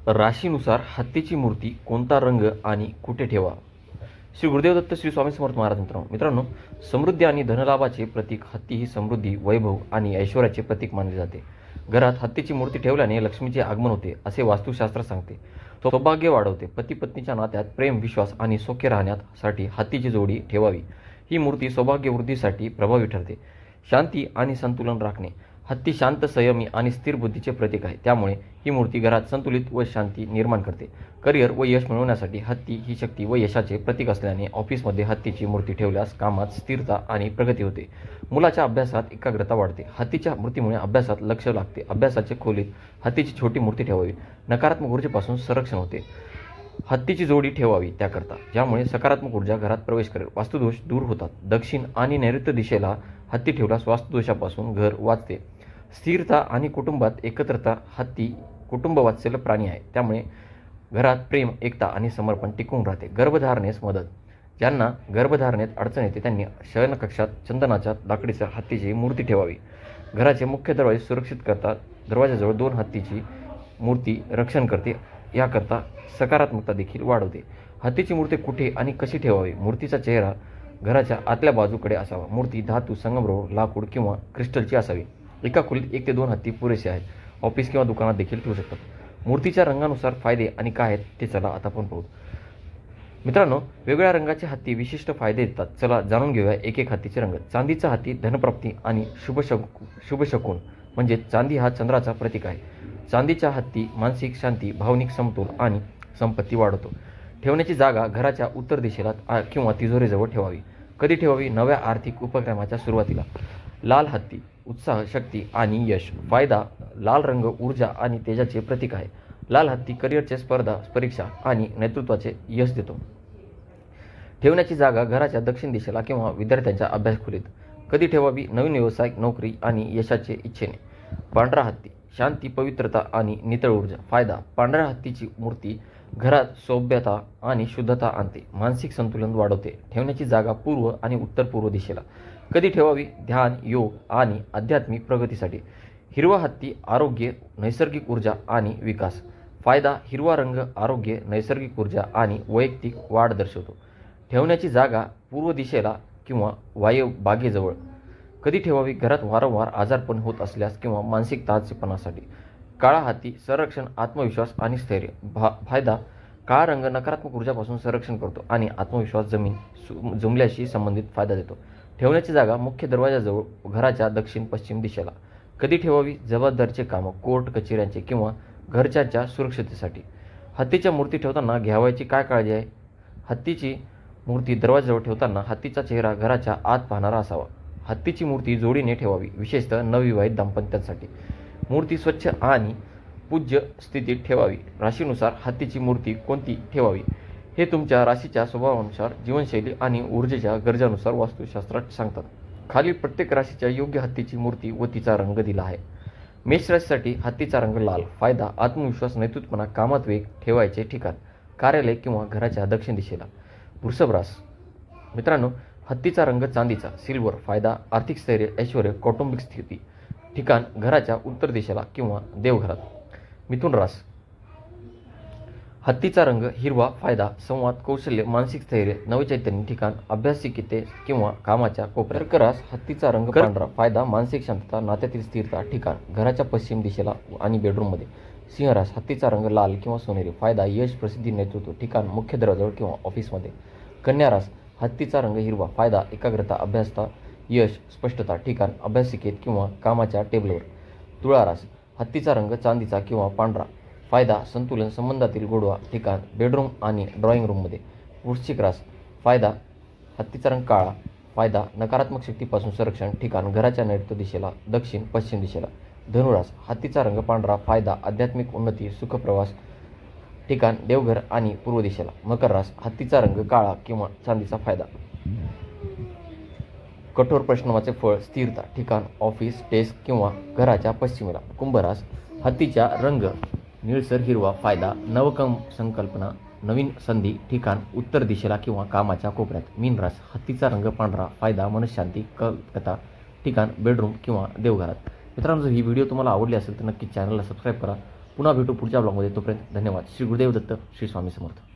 राशीनुसार हत्तीची मूर्ती कोणता रंग आणि कुठे ठेवा? श्री गुरुदेव दत्त श्री स्वामी समर्थ महाराज. मित्रांनो, समृद्धी आणि धनलाभाचे प्रतीक हत्ती ही समृद्धी, वैभव आणि ऐश्वर्याचे प्रतीक मानले जाते. घरात हत्तीची मूर्ती ठेवल्याने लक्ष्मीचे आगमन होते असे वास्तुशास्त्र सांगते. सौभाग्य वाढवते. पती पत्नीच्या नात्यात प्रेम, विश्वास आणि सौख्य राहण्यासाठी हत्तीची जोडी ठेवावी. ही मूर्ती सौभाग्य वृद्धीसाठी प्रभावी ठरते. शांती आणि संतुलन राखणे. हत्ती शांत, संयमी आणि स्थिर बुद्धीचे प्रतीक आहे. त्यामुळे ही मूर्ती घरात संतुलित व शांती निर्माण करते. करिअर व यश मिळवण्यासाठी हत्ती ही शक्ती व यशाचे प्रतीक असल्याने ऑफिसमध्ये हत्तीची मूर्ती ठेवल्यास कामात स्थिरता आणि प्रगती होते. मुलाच्या अभ्यासात एकाग्रता वाढते. हत्तीच्या मूर्तीमुळे अभ्यासात लक्ष लागते. अभ्यासाच्या खोलीत हत्तीची छोटी मूर्ती ठेवावी. नकारात्मक ऊर्जेपासून संरक्षण होते. हत्तीची जोडी ठेवावी त्याकरता, ज्यामुळे सकारात्मक ऊर्जा घरात प्रवेश करेल. वास्तुदोष दूर होतात. दक्षिण आणि नैऋत्य दिशेला हत्ती ठेवल्यास वास्तुदोषापासून घर वाचते. स्थिरता आणि कुटुंबात एकत्रता. हत्ती कुटुंब वात्सल्य प्राणी आहे, त्यामुळे घरात प्रेम, एकता आणि समर्पण टिकून राहते. गर्भधारणेस मदत. ज्यांना गर्भधारणेत अडचण येते त्यांनी शयनकक्षात चंदनाच्या लाकडीच्या हत्तीची मूर्ती ठेवावी. घराचे मुख्य दरवाजे सुरक्षित करतात. दरवाजाजवळ 2 हत्तीची मूर्ती रक्षण करते. याकरता सकारात्मकता देखील वाढवते. हत्तीची मूर्ती कुठे आणि कशी ठेवावी? मूर्तीचा चेहरा घराच्या आतल्या बाजूकडे असावा. मूर्ती धातू, संगमरवर, लाकूड किंवा क्रिस्टलची असावी. एका खोलीत 1 ते 2 हत्ती पुरेसे आहेत. ऑफिस किंवा दुकानात देखील ठेवू शकतात. मूर्तीच्या रंगानुसार फायदे आणि काय आहेत ते चला आता आपण पाहू. मित्रांनो, वेगवेगळ्या रंगाचे हत्ती विशिष्ट फायदे देतात. चला जाणून घेऊया एक एक हत्तीचे रंग. चांदीचा हत्ती धनप्राप्ती आणि शुभशकुन म्हणजे चांदी हा चंद्राचा प्रतीक आहे. चांदीचा हत्ती मानसिक शांती, भावनिक समतोल आणि संपत्ती वाढवतो. ठेवण्याची जागा घराच्या उत्तर दिशेला किंवा तिजोरीजवळ ठेवावी. कधी ठेवावी? नव्या आर्थिक उपक्रमाच्या सुरुवातीला. लाल हत्ती उत्साह, शक्ती आणि यश. फायदा: लाल रंग ऊर्जा आणि तेजाचे प्रतीक आहे. लाल हत्ती करिअरचे स्पर्धा, परीक्षा आणि नेतृत्वाचे यश देतो. ठेवण्याची जागा घराच्या दक्षिण दिशेला किंवा विद्यार्थ्यांच्या अभ्यास खोलीत. कधी ठेवावी? नवीन व्यवसाय, नोकरी आणि यशाचे इच्छेने. पांढरा हत्ती शांती, पवित्रता आणि नितळ ऊर्जा. फायदा: पांढऱ्या हत्तीची मूर्ती घरात सौम्यता आणि शुद्धता आणते. मानसिक संतुलन वाढवते. ठेवण्याची जागा पूर्व आणि उत्तर पूर्व दिशेला. कधी ठेवावी? ध्यान, योग आणि आध्यात्मिक प्रगतीसाठी. हिरवा हत्ती आरोग्य, नैसर्गिक ऊर्जा आणि विकास. फायदा: हिरवा रंग आरोग्य, नैसर्गिक ऊर्जा आणि वैयक्तिक वाढ दर्शवतो. ठेवण्याची जागा पूर्व दिशेला किंवा वायव्य बागेजवळ. कधी ठेवावी? घरात वारंवार आजारपण होत असल्यास किंवा मानसिक ताजेपणासाठी. काळा हत्ती संरक्षण, आत्मविश्वास आणि स्थैर्य. फायदा: काळा रंग नकारात्मक ऊर्जापासून संरक्षण करतो आणि आत्मविश्वास जमल्याशी संबंधित फायदा देतो. ठेवण्याची जागा मुख्य दरवाजाजवळ घराच्या दक्षिण पश्चिम दिशेला. कधी ठेवावी? जबाबदारीचे कामं, कोर्ट कचेऱ्यांचे किंवा घरच्याच्या सुरक्षिततेसाठी. हत्तीच्या मूर्ती ठेवताना घ्यावयाची काय काळजी आहे? हत्तीची मूर्ती दरवाजाजवळ ठेवताना हत्तीचा चेहरा घराच्या आत पाहणारा असावा. हत्तीची मूर्ती जोडीने ठेवावी, विशेषतः नवविवाहित दाम्पत्यांसाठी. मूर्ती स्वच्छ आणि पूज्य स्थितीत ठेवावी. राशीनुसार हत्तीची मूर्ती कोणती ठेवावी हे तुमच्या राशीच्या स्वभावानुसार, जीवनशैली आणि ऊर्जेच्या गरजानुसार वास्तुशास्त्रात सांगतात. खालील प्रत्येक राशीच्या योग्य हत्तीची मूर्ती व तिचा रंग दिला आहे. मेष राशीसाठी हत्तीचा रंग लाल. फायदा: आत्मविश्वास, नेतृत्वपणा, कामात वेग. ठेवायचे ठिकाण कार्यालय किंवा घराच्या दक्षिण दिशेला. वृषभ रास. मित्रांनो, हत्तीचा रंग चांदीचा, सिल्वर. फायदा: आर्थिक स्थैर्य, ऐश्वर्य, कौटुंबिक स्थिती. ठिकाण घराच्या उत्तर दिशेला किंवा देवघरात. मिथुन रास. हत्तीचा रंग हिरवा. फायदा: संवाद, कौशल्य, मानसिक स्थैर्य, नवचैतन्य. ठिकाण अभ्यासिकेते किंवा कामाच्या कोपऱ्यात. कर्क रास. हत्तीचा रंग पांढरा. फायदा: मानसिक शांतता, नात्यातील स्थिरता. ठिकाण घराच्या पश्चिम दिशेला आणि बेडरूममध्ये. सिंह रास. हत्तीचा रंग लाल किंवा सोनेरी. फायदा: यश, प्रसिद्धी, नेतृत्व. ठिकाण मुख्य दरवाजाजवळ किंवा ऑफिसमध्ये. कन्या रास. हत्तीचा रंग हिरवा. फायदा: एकाग्रता, अभ्यासता, यश, स्पष्टता. ठिकाण अभ्यासिकेत किंवा कामाच्या टेबलवर. तुळा रास. हत्तीचा रंग चांदीचा किंवा पांढरा. फायदा: संतुलन, संबंधातील गोडवा. ठिकाण बेडरूम आणि ड्रॉइंग रूममध्ये. वृश्चिक रास. फायदा: हत्तीचा रंग काळा. फायदा: नकारात्मक शक्तीपासून संरक्षण. ठिकाण घराच्या नैऋत्य दिशेला, दक्षिण पश्चिम दिशेला. धनुरास. हत्तीचा रंग पांढरा. फायदा: आध्यात्मिक उन्नती, सुखप्रवास. ठिकाण देवघर आणि पूर्व दिशेला. मकर रास. हत्तीचा रंग काळा किंवा चांदीचा. फायदा: कठोर परिश्रमाचे फळ, स्थिरता. ठिकाण ऑफिस, डेस्क किंवा घराच्या पश्चिमेला. कुंभ रास. हत्तीचा रंग निळसर हिरवा. फायदा: संकल्पना, नवीन संधी. ठिकाण उत्तर दिशेला किंवा कामाच्या कोपऱ्यात. मीन रास. हत्तीचा रंग पांढरा. फायदा: मनशांती, कथा. ठिकाण बेडरूम किंवा देवघरात. मित्रांनो, जर ही व्हिडिओ तुम्हाला आवडली असेल तर नक्की चॅनलला सबस्क्राईब करा. पुन्हा भेटू पुढच्या ब्लॉगमध्ये. तोपर्यंत धन्यवाद. श्री गुरुदेव दत्त, श्री स्वामी समर्थ.